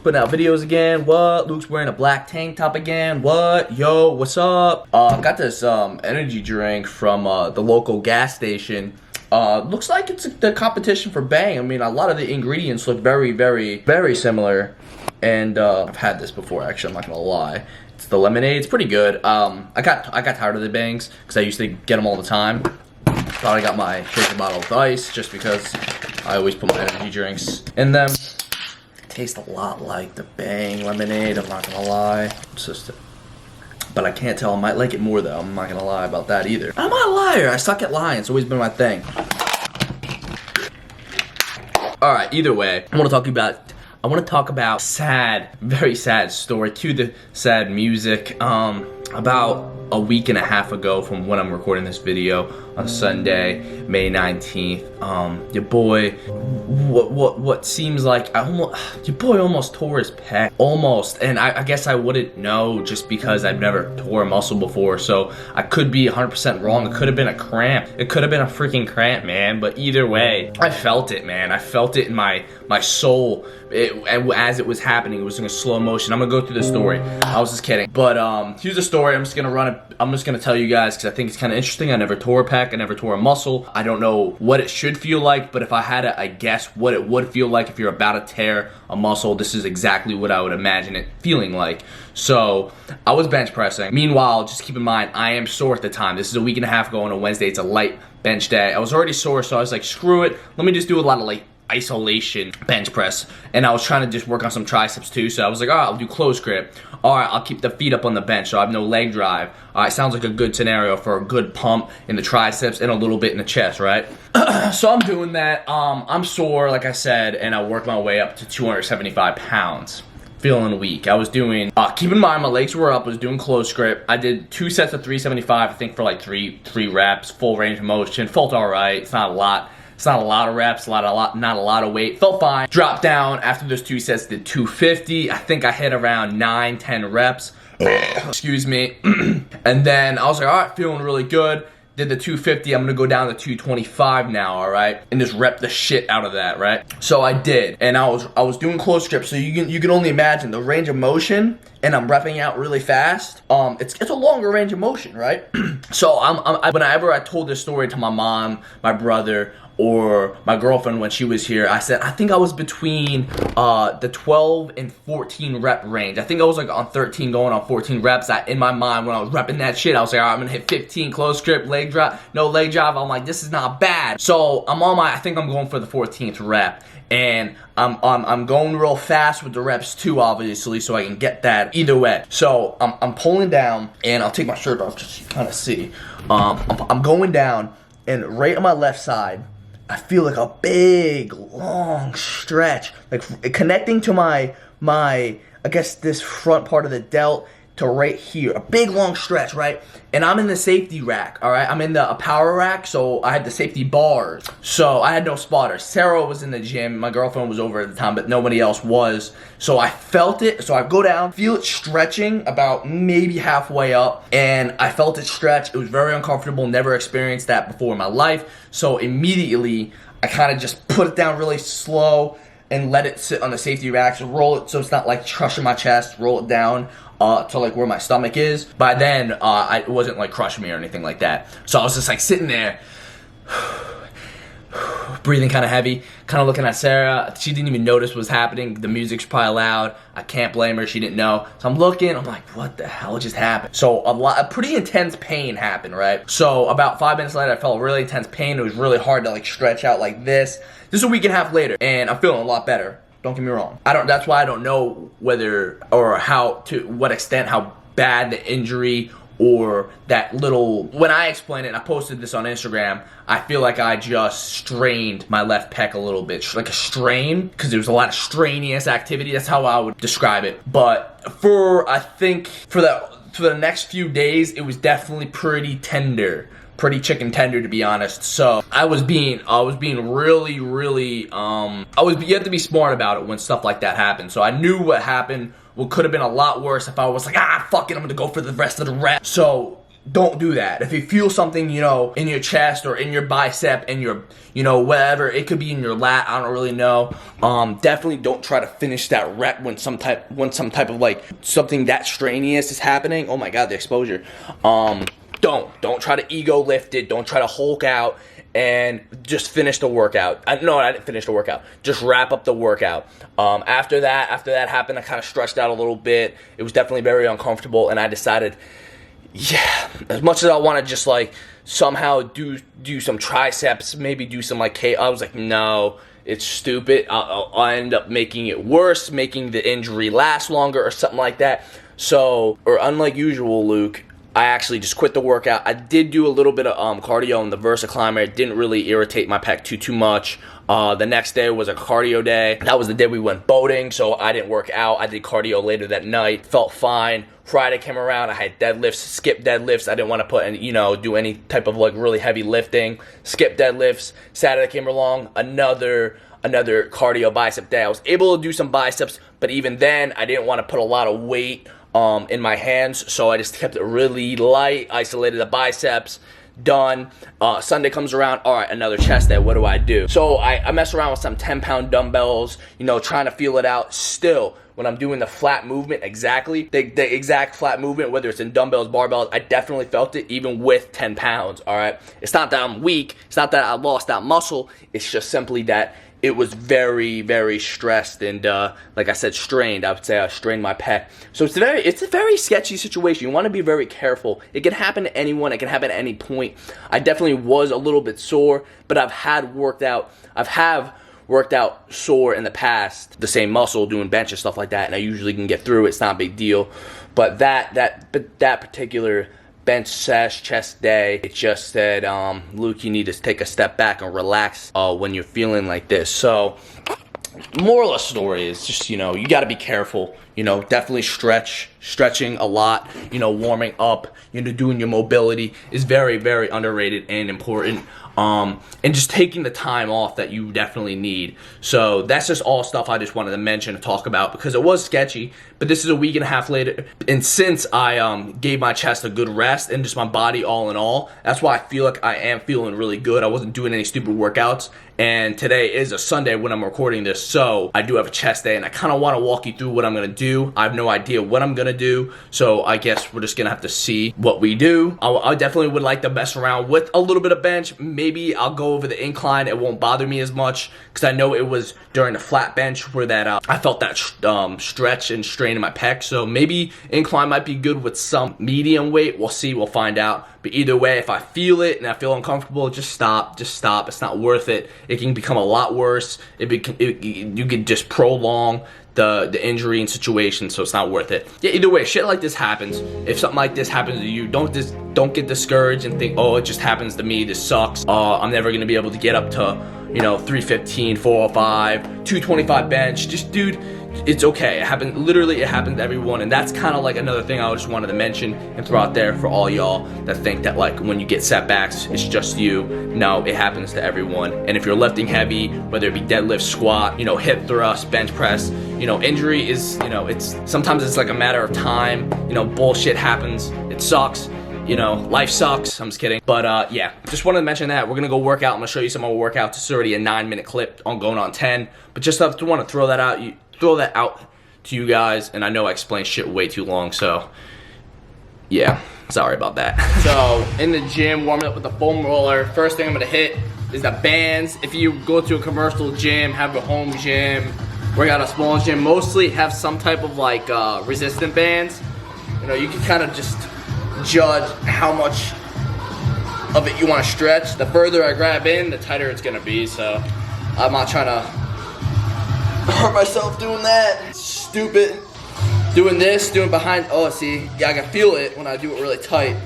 putting out videos again. What? Luke's wearing a black tank top again. What? Yo, what's up? Got this energy drink from the local gas station. Looks like it's the competition for Bang. I mean, a lot of the ingredients look very, very, very similar. And I've had this before, actually, I'm not gonna lie. It's the lemonade, it's pretty good. I got tired of the Bangs because I used to get them all the time. Thought I got my shaker bottle with ice just because I always put my energy drinks in them. They taste a lot like the Bang lemonade, I'm not gonna lie. It's just, but I can't tell, I might like it more though, I'm not gonna lie about that either. I'm not a liar, I suck at lying, it's always been my thing. Alright, either way, I want to talk about sad, very sad story. Cue the sad music. About a week and a half ago from when I'm recording this video on Sunday, May 19th, your boy, what seems like your boy almost tore his pec, almost, and I guess I wouldn't know just because I've never tore a muscle before, so I could be 100% wrong. It could have been a cramp. It could have been a freaking cramp, man, but either way, I felt it, man. I felt it in my soul. And as it was happening, it was in a slow motion. I'm gonna go through the story. I was just kidding, but here's the story. I'm just gonna run it. I'm just gonna tell you guys because I think it's kind of interesting. I never tore a pec. I never tore a muscle. I don't know what it should feel like, but if I had to, I guess what it would feel like if you're about to tear a muscle, this is exactly what I would imagine it feeling like. So I was bench pressing. Meanwhile, just keep in mind, I am sore at the time. This is a week and a half ago on a Wednesday. It's a light bench day. I was already sore, so I was like, screw it. Let me just do a lot of like isolation bench press, and I was trying to just work on some triceps too, so I was like, all right, I'll do close grip. All right, I'll keep the feet up on the bench, so I have no leg drive. All right, sounds like a good scenario for a good pump in the triceps and a little bit in the chest, right? So I'm doing that. I'm sore, like I said, and I worked my way up to 275 pounds. Feeling weak. I was doing, keep in mind my legs were up, I was doing close grip. I did 2 sets of 375, I think for like three reps, full range of motion. Felt all right, it's not a lot. It's not a lot of reps, not a lot of weight. Felt fine. Dropped down after those 2 sets, did 250. I think I hit around 9-10 reps. Excuse me. And then I was like, all right, feeling really good. Did the 250, I'm gonna go down to 225 now, all right? And just rep the shit out of that, right? So I did, and I was doing close grip, so you can only imagine the range of motion, and I'm repping out really fast. It's a longer range of motion, right? So whenever I told this story to my mom, my brother, or my girlfriend when she was here, I said, I think I was between the 12 and 14 rep range. I think I was like on 13 going on 14 reps. In my mind, when I was repping that shit, I was like, all right, I'm gonna hit 15 close grip, leg drop, no leg drive. I'm like, this is not bad. So I think I'm going for the 14th rep. And I'm going real fast with the reps too, obviously, so I can get that either way. So I'm pulling down, and I'll take my shirt off just so you kind of see. I'm going down, and right on my left side, I feel like a big, long stretch, like connecting to my, I guess this front part of the delt to right here. A big, long stretch, right? And I'm in the safety rack, all right? I'm in the power rack, so I had the safety bars. So I had no spotters. Sarah was in the gym. My girlfriend was over at the time, but nobody else was. So I felt it. So I go down, feel it stretching about maybe halfway up, and I felt it stretch. It was very uncomfortable. Never experienced that before in my life. So immediately, I kind of just put it down really slow and let it sit on the safety rack. So roll it so it's not like crushing my chest. Roll it down to like where my stomach is. By then, it wasn't like crushing me or anything like that. So I was just like sitting there, breathing kind of heavy, kind of looking at Sarah. She didn't even notice what was happening. The music's probably loud. I can't blame her. She didn't know. So I'm looking. I'm like, what the hell just happened? So a pretty intense pain happened, right? So about 5 minutes later, I felt really intense pain. It was really hard to like stretch out like this. This is a week and a half later, and I'm feeling a lot better. Don't get me wrong. That's why I don't know whether or to what extent how bad the injury or that little, when I explained it, and I posted this on Instagram, I feel like I just strained my left pec a little bit, like a strain, because there was a lot of strenuous activity. That's how I would describe it. But I think for the next few days, it was definitely pretty tender. Pretty chicken tender, to be honest. So I was being really, you have to be smart about it when stuff like that happens. So I knew what happened. What could have been a lot worse if I was like, fuck it, I'm gonna go for the rest of the rep. So don't do that. If you feel something, you know, in your chest or in your bicep, in your, you know, whatever, it could be in your lat, I don't really know. Definitely don't try to finish that rep when some type of like something that strenuous is happening. Oh my God, the exposure. Don't try to ego lift it. Don't try to Hulk out and just finish the workout. No, I didn't finish the workout. Just wrap up the workout. After that happened, I kind of stretched out a little bit. It was definitely very uncomfortable, and I decided, yeah, as much as I want to just like somehow do some triceps, maybe do some like I was like, no, it's stupid. I'll end up making it worse, making the injury last longer or something like that. So, or unlike usual, Luke, I actually just quit the workout. I did do a little bit of cardio on the Versa Climber. It didn't really irritate my pec too much. The next day was a cardio day. That was the day we went boating, so I didn't work out. I did cardio later that night. Felt fine. Friday came around. I had deadlifts, skip deadlifts. I didn't want to put any, do any type of like really heavy lifting. Skip deadlifts. Saturday came along. Another cardio bicep day. I was able to do some biceps, but even then, I didn't want to put a lot of weight in my hands, so I just kept it really light, isolated the biceps, done. Sunday comes around, all right, another chest day, what do I do? So I mess around with some 10-pound dumbbells, trying to feel it out. Still, when I'm doing the flat movement, the exact flat movement, whether it's in dumbbells, barbells, I definitely felt it even with 10 pounds, all right? It's not that I'm weak, it's not that I lost that muscle, it's just simply that it was very, very stressed and, like I said, strained. I would say I strained my pec. So it's a very sketchy situation. You want to be very careful. It can happen to anyone. It can happen at any point. I definitely was a little bit sore, but I've worked out sore in the past, the same muscle, doing bench and stuff like that, and I usually can get through it. It's not a big deal. But that particular bench chest day, it just said, Luke, you need to take a step back and relax when you're feeling like this. So moral of the story is just, you got to be careful. Definitely stretching a lot, warming up, doing your mobility is very, very underrated and important. And just taking the time off that you definitely need. So that's just all stuff I just wanted to mention and talk about because it was sketchy, but this is a week and a half later. And since I gave my chest a good rest and just my body all in all, that's why I feel like I am feeling really good. I wasn't doing any stupid workouts. And today is a Sunday when I'm recording this, so I do have a chest day, and I kind of want to walk you through what I'm going to do. I have no idea what I'm going to do, so I guess we're just going to have to see what we do. I definitely would like to mess around with a little bit of bench. Maybe I'll go over the incline. It won't bother me as much because I know it was during the flat bench where that I felt that stretch and strain in my pec, so maybe incline might be good with some medium weight. We'll see. We'll find out. But either way, if I feel it and I feel uncomfortable, just stop. Just stop. It's not worth it. It can become a lot worse. You could just prolong the injury and situation, so it's not worth it. Yeah, either way, shit like this happens. If something like this happens to you, don't get discouraged and think, oh, it just happens to me. This sucks. I'm never gonna be able to get up to 315, 405, 225 bench. Just, dude, it's okay. It happens. Literally, it happens to everyone, and that's kind of like another thing I just wanted to mention and throw out there for all y'all that think that like when you get setbacks, it's just you. No, it happens to everyone. And if you're lifting heavy, whether it be deadlift, squat, hip thrust, bench press, injury is, it's sometimes it's like a matter of time. Bullshit happens. It sucks. Life sucks. I'm just kidding. But yeah, just wanted to mention that. We're gonna go work out. I'm gonna show you some more workouts. It's already a 9-minute clip on going on 10. But just want to throw that out to you guys. And I know I explained shit way too long, so yeah, sorry about that. So in the gym, warming up with the foam roller. First thing I'm gonna hit is the bands. If you go to a commercial gym, have a home gym, work out a small gym, mostly have some type of like resistant bands. You can kind of just judge how much of it you want to stretch. The further I grab in, the tighter it's gonna be. So I'm not trying to hurt myself doing that. It's stupid. Doing this, doing behind. Oh, see, yeah, I can feel it when I do it really tight.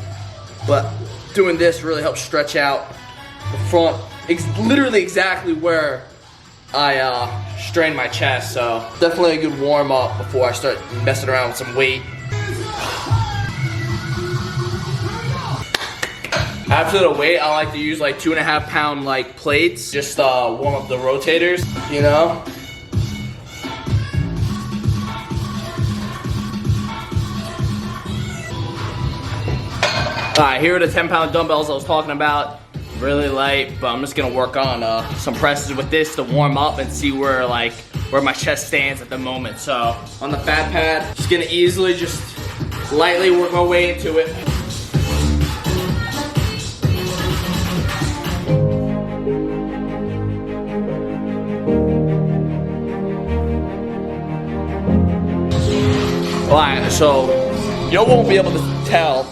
But doing this really helps stretch out the front. It's literally exactly where I strain my chest. So definitely a good warm up before I start messing around with some weight. After the weight, I like to use like 2.5 pound like plates, just warm up the rotators, Alright, here are the 10-pound dumbbells I was talking about. Really light, but I'm just gonna work on some presses with this to warm up and see where my chest stands at the moment. So on the fat pad, just gonna easily just lightly work my way into it. Alright, so you won't be able to tell,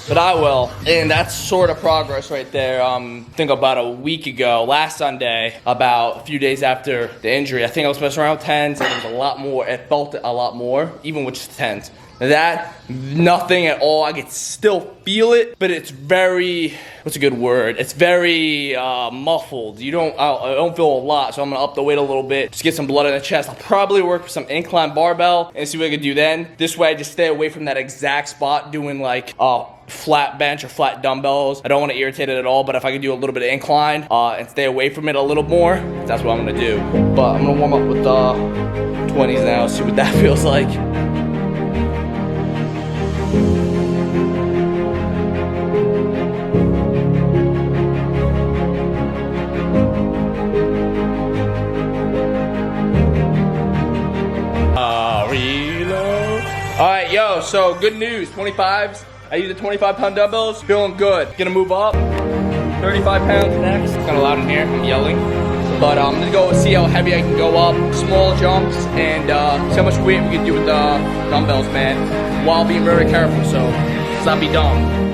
but I will. And that's sort of progress right there. I think about a week ago, last Sunday, about a few days after the injury, I think I was messing around with 10s, and it was a lot more. It felt a lot more, even with just 10s. That, nothing at all. I can still feel it, but it's very, what's a good word? It's very muffled. I don't feel a lot, so I'm gonna up the weight a little bit, just get some blood in the chest. I'll probably work with some incline barbell and see what I can do then. This way I just stay away from that exact spot doing like flat bench or flat dumbbells. I don't want to irritate it at all, but if I can do a little bit of incline and stay away from it a little more, that's what I'm gonna do. But I'm gonna warm up with 20s now, see what that feels like. Alright, yo, so good news, 25s. I use the 25-pound dumbbells, feeling good. Gonna move up, 35 pounds next. It's kinda loud in here, I'm yelling. But I'm gonna go see how heavy I can go up, small jumps, and see how much weight we can do with the dumbbells, man, while being very careful, so let's not be dumb.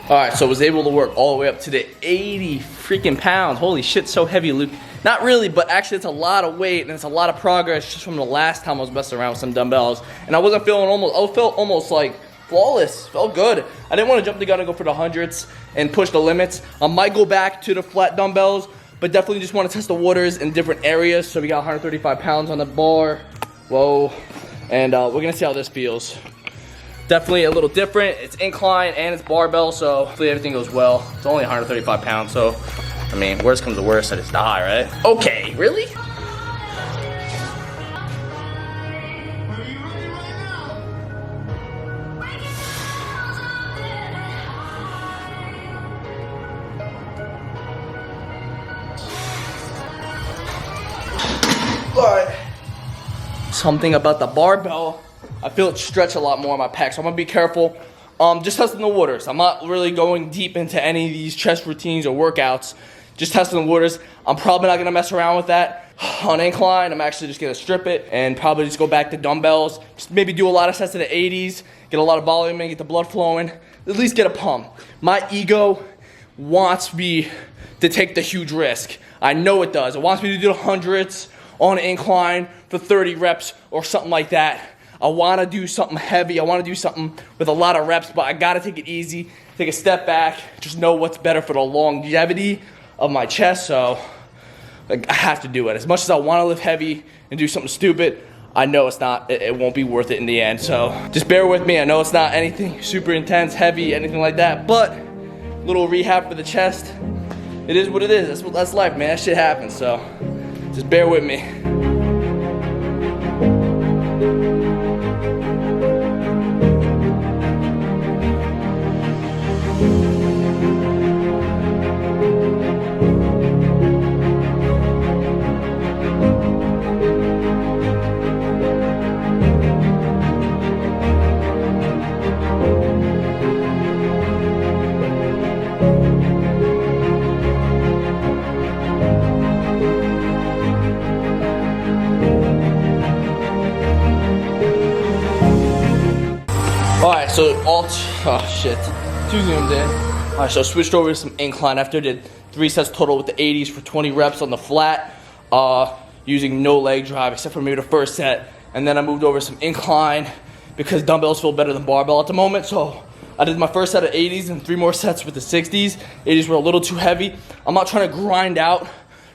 Alright, so I was able to work all the way up to the 80 freaking pounds. Holy shit, so heavy, Luke. Not really, but actually it's a lot of weight and it's a lot of progress just from the last time I was messing around with some dumbbells. And I wasn't feeling I felt almost like flawless, felt good. I didn't want to jump the gun and go for the hundreds and push the limits. I might go back to the flat dumbbells, but definitely just want to test the waters in different areas. So we got 135 pounds on the bar. Whoa. And we're gonna see how this feels. Definitely a little different. It's incline and it's barbell, so hopefully everything goes well. It's only 135 pounds, so I mean, worst comes to worst, I just die, right? Okay, really? But something about the barbell, I feel it stretch a lot more on my pec, so I'm gonna be careful. Just testing the waters. I'm not really going deep into any of these chest routines or workouts. Just testing the waters. I'm probably not gonna mess around with that. On incline, I'm actually just gonna strip it and probably just go back to dumbbells. Just maybe do a lot of sets of the 80s, get a lot of volume in, get the blood flowing, at least get a pump. My ego wants me to take the huge risk. I know it does. It wants me to do the hundreds on an incline for 30 reps or something like that. I want to do something heavy. I want to do something with a lot of reps, but I got to take it easy, take a step back, just know what's better for the longevity of my chest. So I have to do it. As much as I want to lift heavy and do something stupid, I know it won't be worth it in the end. So just bear with me. I know it's not anything super intense, heavy, anything like that, but a little rehab for the chest. It is what it is. That's life, man. That shit happens. So just bear with me. Alright, so too zoomed in. Alright, so I switched over to some incline after I did 3 sets total with the 80s for 20 reps on the flat, using no leg drive except for maybe the first set. and then I moved over to some incline because dumbbells feel better than barbell at the moment. So I did my first set of 80s and 3 more sets with the 60s. 80s were a little too heavy. I'm not trying to grind out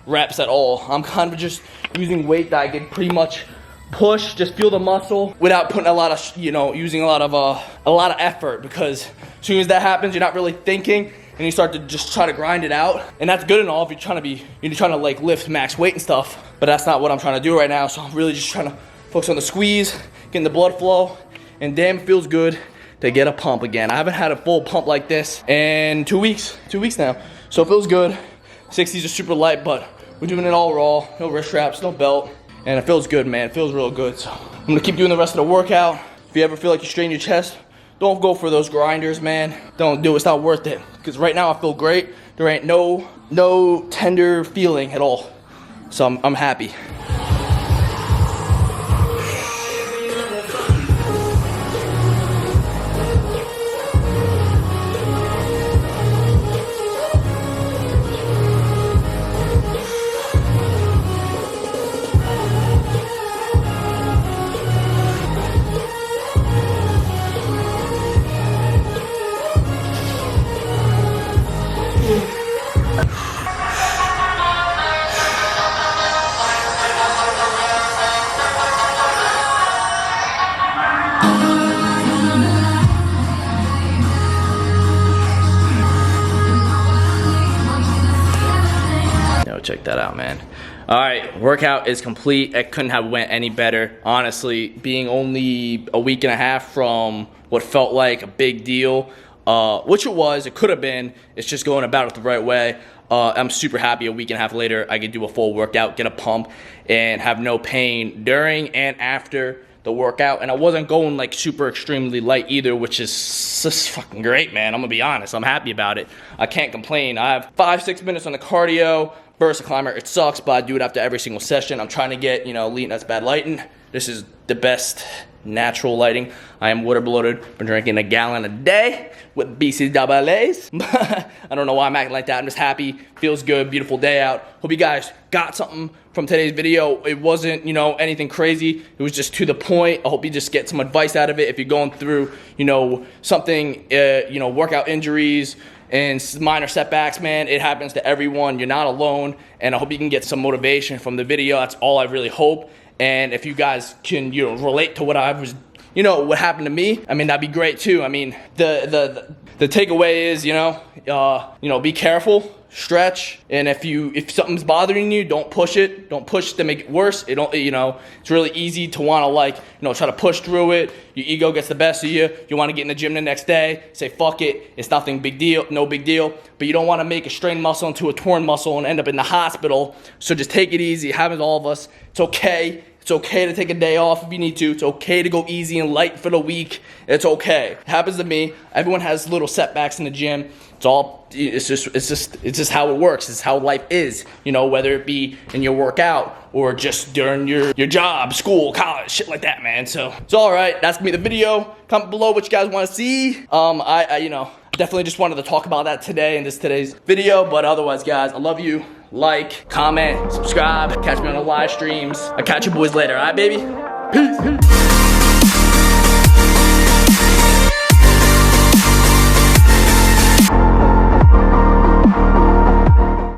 reps at all. I'm kind of just using weight that I can pretty much push, just feel the muscle without putting a lot of, using a lot of effort, because as soon as that happens, you're not really thinking and you start to just try to grind it out. And that's good and all if you're trying to like lift max weight and stuff, but that's not what I'm trying to do right now. So I'm really just trying to focus on the squeeze, getting the blood flow, and damn, it feels good to get a pump again. I haven't had a full pump like this in 2 weeks now. So it feels good. 60s are super light, but we're doing it all raw, no wrist straps, no belt. And it feels good, man. It feels real good. So I'm gonna keep doing the rest of the workout. If you ever feel like you strain your chest, don't go for those grinders, man. Don't do it, it's not worth it. Because right now I feel great. There ain't no tender feeling at all. So I'm happy. Check that out, man. All right, workout is complete. It couldn't have went any better, honestly. Being only a week and a half from what felt like a big deal, which it could have been. It's just going about it the right way. I'm super happy a week and a half later, I could do a full workout, get a pump, and have no pain during and after the workout. And I wasn't going like super extremely light either, which is just fucking great, man. I'm gonna be honest, I'm happy about it. I can't complain. I have 5-6 minutes on the cardio. Versus climber, it sucks, but I do it after every single session. I'm trying to get, lean, that's bad lighting. This is the best natural lighting. I am water bloated. Been drinking a gallon a day with BCAAs. I don't know why I'm acting like that. I'm just happy. Feels good. Beautiful day out. Hope you guys got something from today's video. It wasn't, anything crazy. It was just to the point. I hope you just get some advice out of it. If you're going through, something, workout injuries, and minor setbacks, man, it happens to everyone. You're not alone, and I hope you can get some motivation from the video. That's all I really hope. And if you guys can, relate to what I was, what happened to me, I mean, that'd be great too. I mean, the takeaway is, be careful, stretch, and if something's bothering you, don't push it. Don't push to make it worse. It's really easy to want to try to push through it. Your ego gets the best of you. You want to get in the gym the next day, say fuck it, it's nothing big deal, no big deal. But you don't want to make a strained muscle into a torn muscle and end up in the hospital. So just take it easy. It happens to all of us. It's okay. It's okay to take a day off if you need to. It's okay to go easy and light for the week. It's okay. It happens to me. Everyone has little setbacks in the gym. It's just how it works. It's how life is. Whether it be in your workout or just during your job, school, college, shit like that, man. So it's all right. That's gonna be the video. Comment below what you guys want to see. I definitely just wanted to talk about that today in today's video. But otherwise, guys, I love you. Like, comment, subscribe, catch me on the live streams. I'll catch you boys later, all right, baby? Peace.